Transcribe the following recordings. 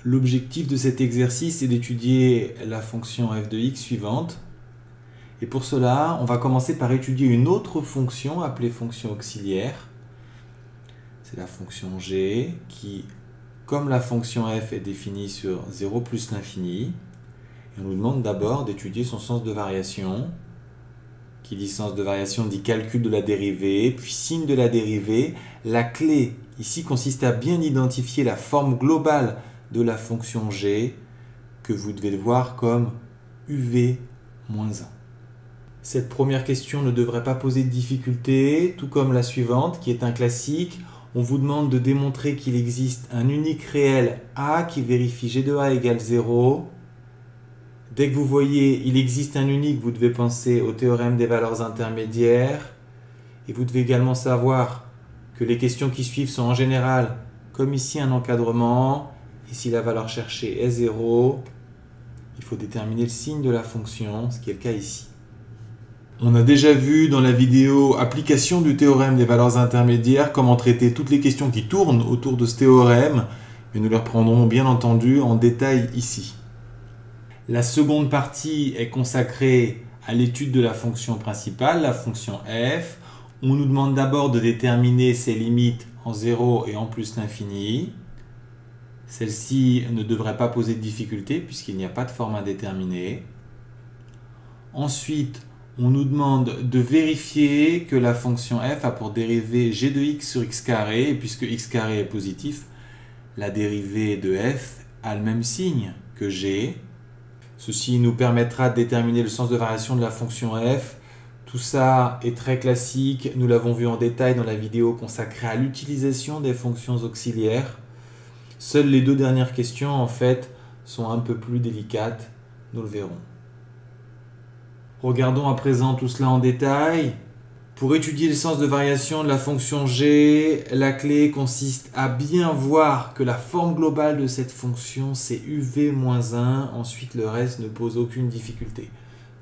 L'objectif de cet exercice est d'étudier la fonction f de x suivante. Et pour cela, on va commencer par étudier une autre fonction appelée fonction auxiliaire. C'est la fonction g qui, comme la fonction f est définie sur 0 plus l'infini, on nous demande d'abord d'étudier son sens de variation. Qui dit sens de variation dit calcul de la dérivée, puis signe de la dérivée. La clé ici consiste à bien identifier la forme globale de la fonction g que vous devez voir comme uv moins 1. Cette première question ne devrait pas poser de difficulté, tout comme la suivante qui est un classique. On vous demande de démontrer qu'il existe un unique réel a qui vérifie g de a égale 0. Dès que vous voyez il existe un unique, vous devez penser au théorème des valeurs intermédiaires. Et vous devez également savoir que les questions qui suivent sont en général, comme ici, un encadrement. Et si la valeur cherchée est 0, il faut déterminer le signe de la fonction, ce qui est le cas ici. On a déjà vu dans la vidéo application du théorème des valeurs intermédiaires comment traiter toutes les questions qui tournent autour de ce théorème, mais nous les reprendrons bien entendu en détail ici. La seconde partie est consacrée à l'étude de la fonction principale, la fonction f. On nous demande d'abord de déterminer ses limites en 0 et en plus l'infini. Celle-ci ne devrait pas poser de difficulté puisqu'il n'y a pas de forme indéterminée. Ensuite, on nous demande de vérifier que la fonction f a pour dérivée g de x sur x carré. Et puisque x carré est positif, la dérivée de f a le même signe que g. Ceci nous permettra de déterminer le sens de variation de la fonction f. Tout ça est très classique. Nous l'avons vu en détail dans la vidéo consacrée à l'utilisation des fonctions auxiliaires. Seules les deux dernières questions, en fait, sont un peu plus délicates. Nous le verrons. Regardons à présent tout cela en détail. Pour étudier le sens de variation de la fonction g, la clé consiste à bien voir que la forme globale de cette fonction, c'est uv-1. Ensuite, le reste ne pose aucune difficulté.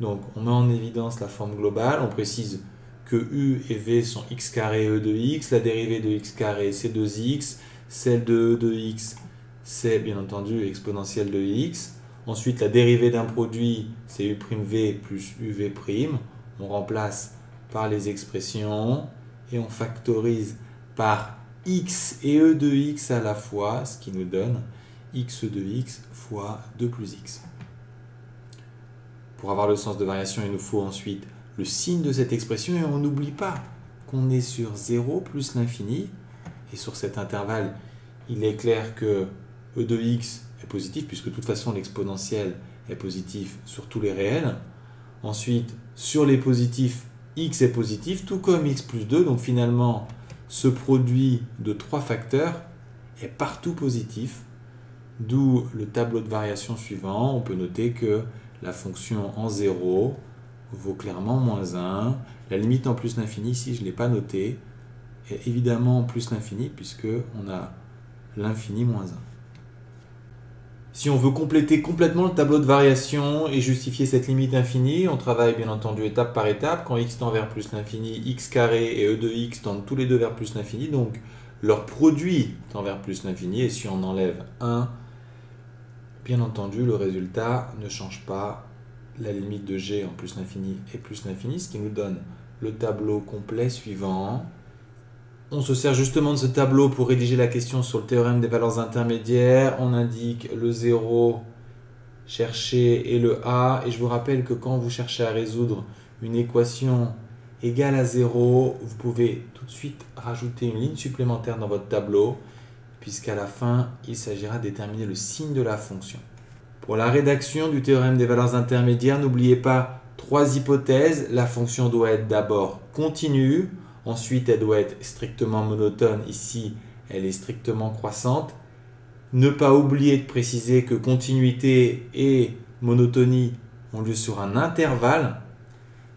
Donc, on met en évidence la forme globale. On précise que u et v sont x carré e de x. La dérivée de x carré, c'est 2x. Celle de e de x, c'est bien entendu exponentielle de x. Ensuite, la dérivée d'un produit, c'est u'v plus uv'. On remplace par les expressions et on factorise par x et e de x à la fois, ce qui nous donne x de x fois 2 plus x. Pour avoir le sens de variation, il nous faut ensuite le signe de cette expression et on n'oublie pas qu'on est sur 0 plus l'infini. Et sur cet intervalle, il est clair que e de x est positif, puisque de toute façon l'exponentielle est positif sur tous les réels. Ensuite, sur les positifs, x est positif, tout comme x plus 2. Donc finalement, ce produit de trois facteurs est partout positif. D'où le tableau de variation suivant. On peut noter que la fonction en 0 vaut clairement moins 1. La limite en plus l'infini, ici je ne l'ai pas noté, est évidemment plus l'infini puisque on a l'infini moins 1. Si on veut compléter complètement le tableau de variation et justifier cette limite infinie, on travaille bien entendu étape par étape. Quand x tend vers plus l'infini, x carré et e de x tendent tous les deux vers plus l'infini, donc leur produit tend vers plus l'infini. Et si on enlève 1, bien entendu le résultat ne change pas. La limite de g en plus l'infini et plus l'infini, ce qui nous donne le tableau complet suivant. On se sert justement de ce tableau pour rédiger la question sur le théorème des valeurs intermédiaires. On indique le 0 cherché et le a. Et je vous rappelle que quand vous cherchez à résoudre une équation égale à 0, vous pouvez tout de suite rajouter une ligne supplémentaire dans votre tableau, puisqu'à la fin, il s'agira de déterminer le signe de la fonction. Pour la rédaction du théorème des valeurs intermédiaires, n'oubliez pas 3 hypothèses. La fonction doit être d'abord continue. Ensuite, elle doit être strictement monotone. Ici, elle est strictement croissante. Ne pas oublier de préciser que continuité et monotonie ont lieu sur un intervalle.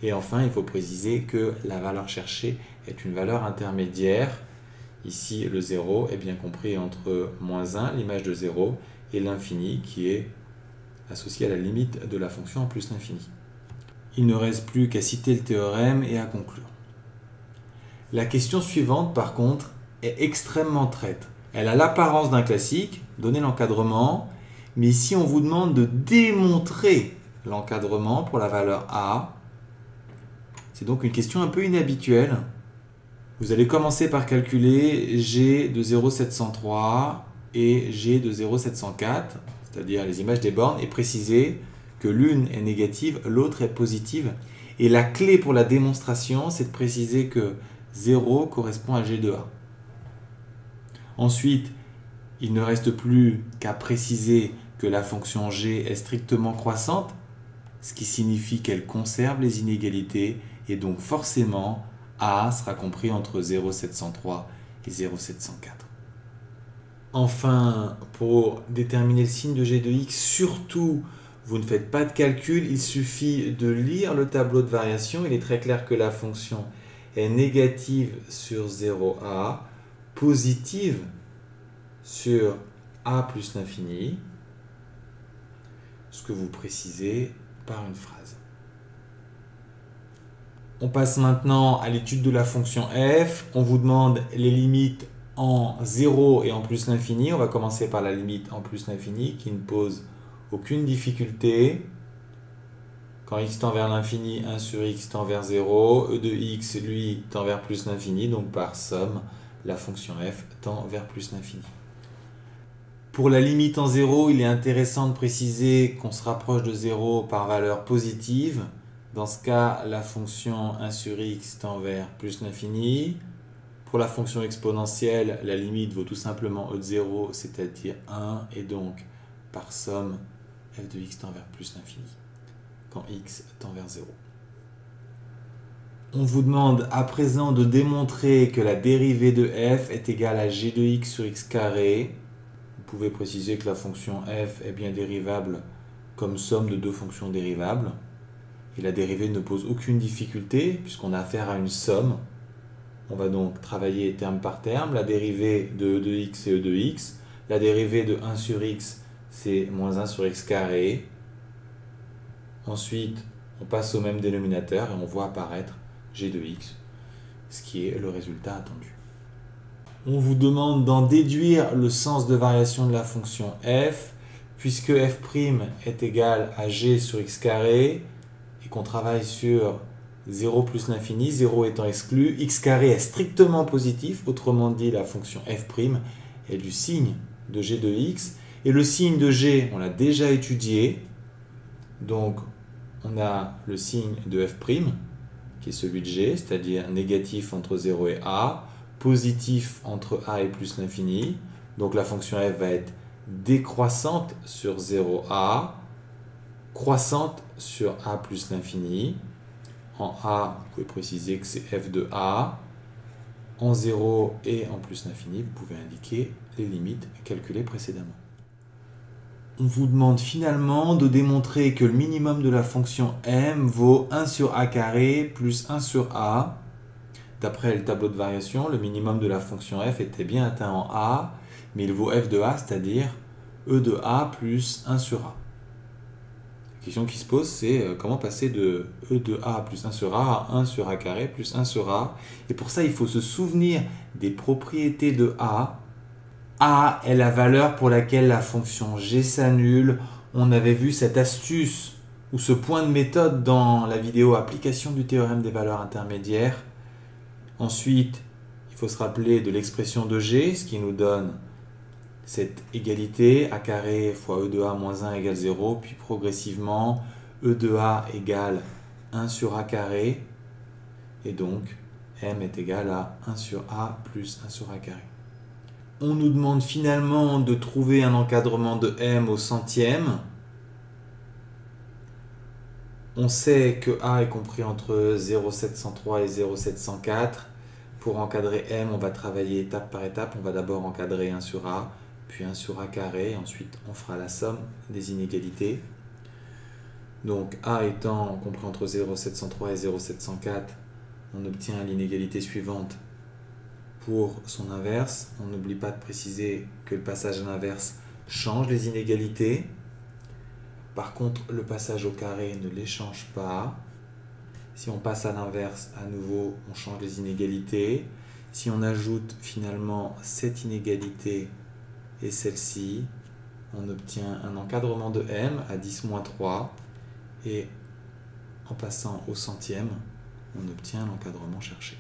Et enfin, il faut préciser que la valeur cherchée est une valeur intermédiaire. Ici, le 0 est bien compris entre moins 1, l'image de 0, et l'infini qui est associé à la limite de la fonction en plus l'infini. Il ne reste plus qu'à citer le théorème et à conclure. La question suivante, par contre, est extrêmement traite. Elle a l'apparence d'un classique, donner l'encadrement, mais ici on vous demande de démontrer l'encadrement pour la valeur A. C'est donc une question un peu inhabituelle. Vous allez commencer par calculer G de 0,703 et G de 0,704, c'est-à-dire les images des bornes, et préciser que l'une est négative, l'autre est positive. Et la clé pour la démonstration, c'est de préciser que 0 correspond à G de A. Ensuite, il ne reste plus qu'à préciser que la fonction G est strictement croissante, ce qui signifie qu'elle conserve les inégalités, et donc forcément, A sera compris entre 0,703 et 0,704. Enfin, pour déterminer le signe de G de X, surtout, vous ne faites pas de calcul, il suffit de lire le tableau de variation. Il est très clair que la fonction est négative sur 0A, positive sur A plus l'infini, ce que vous précisez par une phrase. On passe maintenant à l'étude de la fonction f. On vous demande les limites en 0 et en plus l'infini. On va commencer par la limite en plus l'infini qui ne pose aucune difficulté. Quand x tend vers l'infini, 1 sur x tend vers 0. E de x, lui, tend vers plus l'infini. Donc par somme, la fonction f tend vers plus l'infini. Pour la limite en 0, il est intéressant de préciser qu'on se rapproche de 0 par valeur positive. Dans ce cas, la fonction 1 sur x tend vers plus l'infini. Pour la fonction exponentielle, la limite vaut tout simplement e de 0, c'est-à-dire 1, et donc, par somme, f de x tend vers plus l'infini, quand x tend vers 0. On vous demande à présent de démontrer que la dérivée de f est égale à g de x sur x carré. Vous pouvez préciser que la fonction f est bien dérivable comme somme de deux fonctions dérivables. Et la dérivée ne pose aucune difficulté puisqu'on a affaire à une somme. On va donc travailler terme par terme. La dérivée de e de x, c'est e de x. La dérivée de 1 sur x, c'est moins 1 sur x carré. Ensuite, on passe au même dénominateur et on voit apparaître g de x, ce qui est le résultat attendu. On vous demande d'en déduire le sens de variation de la fonction f, puisque f' est égal à g sur x carré, et qu'on travaille sur 0 plus l'infini, 0 étant exclu, x carré est strictement positif, autrement dit la fonction f' est du signe de g de x, et le signe de g, on l'a déjà étudié, donc on a le signe de f', qui est celui de g, c'est-à-dire négatif entre 0 et a, positif entre a et plus l'infini, donc la fonction f va être décroissante sur 0a, croissante sur a plus l'infini. En a, vous pouvez préciser que c'est f de a. En 0 et en plus l'infini, vous pouvez indiquer les limites calculées précédemment. On vous demande finalement de démontrer que le minimum de la fonction m vaut 1 sur a carré plus 1 sur a. D'après le tableau de variation, le minimum de la fonction f était bien atteint en a, mais il vaut f de a, c'est-à-dire e de a plus 1 sur a. La question qui se pose, c'est comment passer de e de a plus 1 sur a à 1 sur a carré plus 1 sur a. Et pour ça, il faut se souvenir des propriétés de a. A est la valeur pour laquelle la fonction g s'annule. On avait vu cette astuce ou ce point de méthode dans la vidéo application du théorème des valeurs intermédiaires. Ensuite, il faut se rappeler de l'expression de g, ce qui nous donne cette égalité, a carré fois e de a moins 1 égale 0, puis progressivement, e de a égale 1 sur a carré, et donc m est égal à 1 sur a plus 1 sur a carré. On nous demande finalement de trouver un encadrement de m au centième. On sait que a est compris entre 0,703 et 0,704. Pour encadrer m, on va travailler étape par étape. On va d'abord encadrer 1 sur a, puis 1 sur a carré. Ensuite, on fera la somme des inégalités. Donc a étant compris entre 0,703 et 0,704, on obtient l'inégalité suivante pour son inverse. On n'oublie pas de préciser que le passage à l'inverse change les inégalités. Par contre, le passage au carré ne les change pas. Si on passe à l'inverse, à nouveau, on change les inégalités. Si on ajoute finalement cette inégalité et celle-ci, on obtient un encadrement de m à 10-3 et en passant au centième, on obtient l'encadrement cherché.